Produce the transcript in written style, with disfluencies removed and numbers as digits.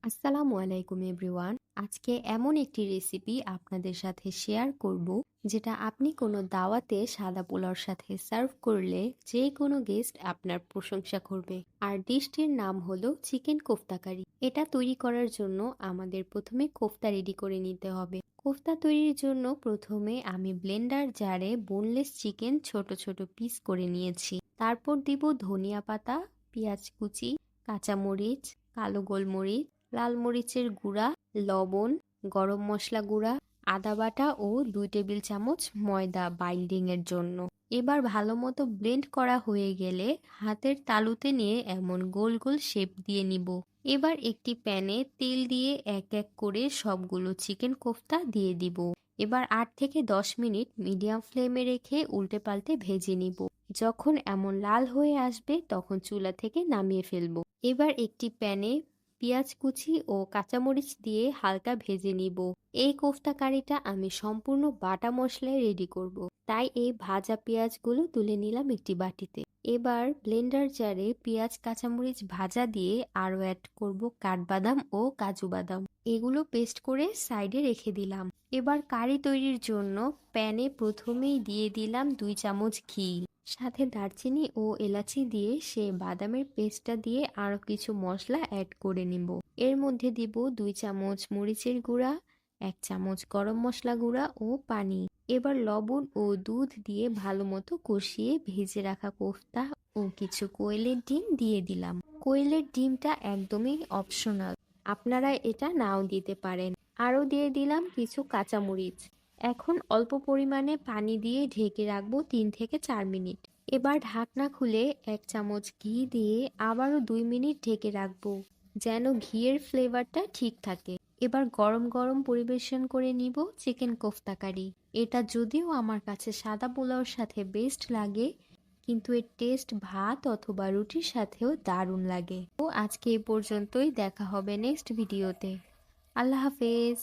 আসসালামু আলাইকুম এভরিওয়ান। আজকে এমন একটি রেসিপি আপনাদের সাথে শেয়ার করব যেটা আপনি কোনো দাওয়াতে সাদা পোলাওর সাথে সার্ভ করলে যে কোনো গেস্ট আপনার প্রশংসা করবে। আর ডিশটির নাম হলো চিকেন কোফতা কারি। এটা তৈরি করার জন্য আমাদের প্রথমে কোফতা রেডি করে নিতে হবে। কোফতা তৈরির জন্য প্রথমে আমি ব্লেন্ডার জারে বোনলেস চিকেন ছোট ছোট পিস করে নিয়েছি। তারপর দিব ধনিয়া পাতা, পেঁয়াজ কুচি, কাঁচামরিচ, কালো গোলমরিচ, লাল মরিচের গুঁড়া, লবণ, গরম মশলা গুঁড়া, আদা বাটা ও 2 টেবিল চামচ ময়দা বাইন্ডিং এর জন্য। এবার ভালো মতো ব্লেন্ড করা হয়ে গেলে হাতের তালুতে নিয়ে এমন গোল গোল শেপ দিয়ে নিব। এবার একটি প্যানে তেল দিয়ে এক এক করে সবগুলো চিকেন কোফতা দিয়ে দিব। এবার 8 থেকে 10 মিনিট মিডিয়াম ফ্লেমে রেখে উল্টে পাল্টে ভেজে নিব। যখন এমন লাল হয়ে আসবে তখন চুলা থেকে নামিয়ে ফেলবো। এবার একটি প্যানে পেঁয়াজ কুচি ও কাঁচামরিচ দিয়ে হালকা ভেজে নিব। এই কোফতা কারিটা আমি সম্পূর্ণ বাটা মশলায় রেডি করব। তাই এই ভাজা পেঁয়াজগুলো তুলে নিলাম একটি বাটিতে। এবার ব্লেন্ডার জারে পেঁয়াজ কাঁচামরিচ ভাজা দিয়ে আরও অ্যাড করব কাঠবাদাম ও কাজু বাদাম। এগুলো পেস্ট করে সাইডে রেখে দিলাম। এবার কারি তৈরির জন্য প্যানে প্রথমেই দিয়ে দিলাম 2 চামচ ঘি, সাথে দারচিনি ও এলাচি দিয়ে সে বাদামের পেস্টটা দিয়ে আরো কিছু মশলা অ্যাড করে নিব। এর মধ্যে দিব 2 চামচ মরিচের গুঁড়া, 1 চামচ গরম মশলা গুঁড়া ও পানি। এবার লবণ ও দুধ দিয়ে ভালো মতো কষিয়ে ভেজে রাখা কোফতা ও কিছু কোয়েলের ডিম দিয়ে দিলাম। কোয়েলের ডিমটা একদমই অপশনাল, আপনারা এটা নাও দিতে পারেন। আরও দিয়ে দিলাম কিছু কাঁচামরিচ। এখন অল্প পরিমাণে পানি দিয়ে ঢেকে রাখবো 3 থেকে 4 মিনিট। এবার ঢাকনা খুলে 1 চামচ ঘি দিয়ে আবারও 2 মিনিট ঢেকে রাখবো, যেন ঘিয়ের ফ্লেভারটা ঠিক থাকে। এবার গরম গরম পরিবেশন করে নিব চিকেন কোফতা কারি। এটা যদিও আমার কাছে সাদা পোলাওর সাথে বেস্ট লাগে, কিন্তু এর টেস্ট ভাত অথবা রুটির সাথেও দারুণ লাগে। তো আজকে এই পর্যন্তই, দেখা হবে নেক্সট ভিডিওতে। আল্লাহ হাফেজ।